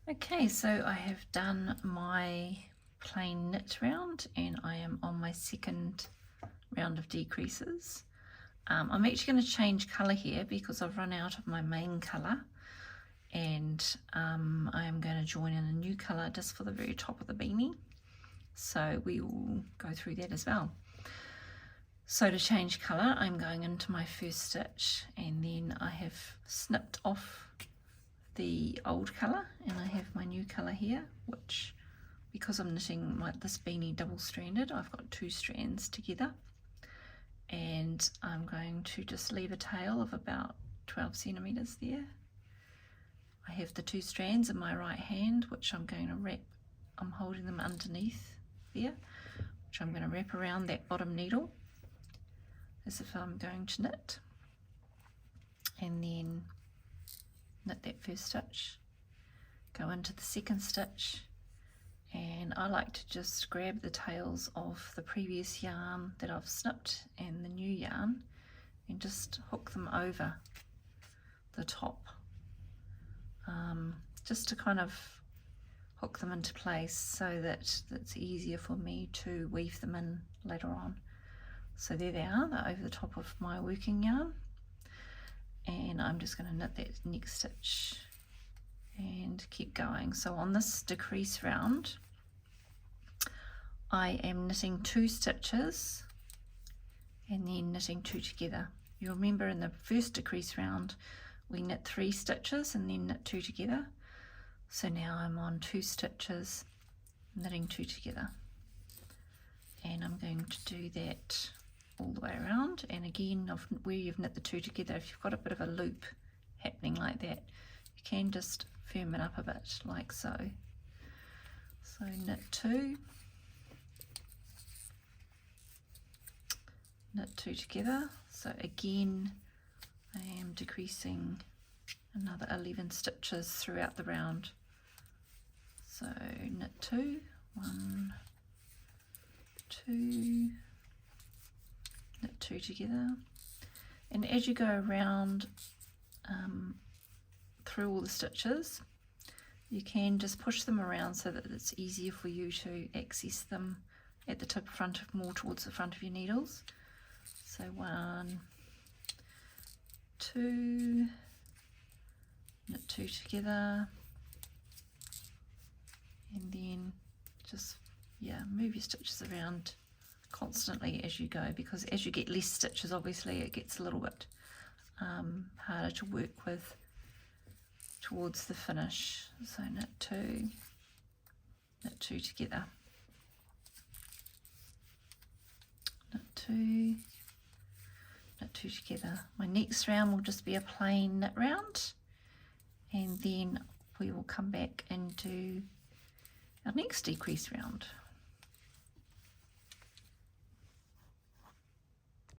Okay, so I have done my plain knit round and I am on my second round of decreases. I'm actually going to change colour here because I've run out of my main colour, and I am going to join in a new colour just for the very top of the beanie. So we will go through that as well. So to change colour, I'm going into my first stitch, and then I have snipped off the old colour and I have my new colour here, which, because I'm knitting this beanie double-stranded, I've got 2 strands together, and I'm going to just leave a tail of about 12 centimetres there. I have the 2 strands in my right hand, which I'm going to wrap, I'm holding them underneath there, which I'm going to wrap around that bottom needle as if I'm going to knit, and then knit that first stitch, go into the second stitch, and I like to just grab the tails of the previous yarn that I've snipped and the new yarn and just hook them over the top, just to kind of hook them into place so that it's easier for me to weave them in later on. So there they are, they're over the top of my working yarn, and I'm just going to knit that next stitch and keep going. So on this decrease round, I am knitting 2 stitches and then knitting 2 together. You remember in the first decrease round we knit 3 stitches and then knit 2 together. So now I'm on 2 stitches, knitting 2 together, and I'm going to do that all the way around. And again, where you've knit the 2 together, if you've got a bit of a loop happening like that, you can just firm it up a bit like so. So knit 2, knit 2 together. So again I am decreasing another 11 stitches throughout the round. So knit 2, 1, 2, knit 2 together, and as you go around through all the stitches, you can just push them around so that it's easier for you to access them at the tip front of, more towards the front of your needles. So 1, 2, knit 2 together, and then just move your stitches around constantly as you go, because as you get less stitches, obviously it gets a little bit harder to work with towards the finish. So knit 2, knit 2 together, knit 2, knit 2 together. My next round will just be a plain knit round, and then we will come back and do our next decrease round.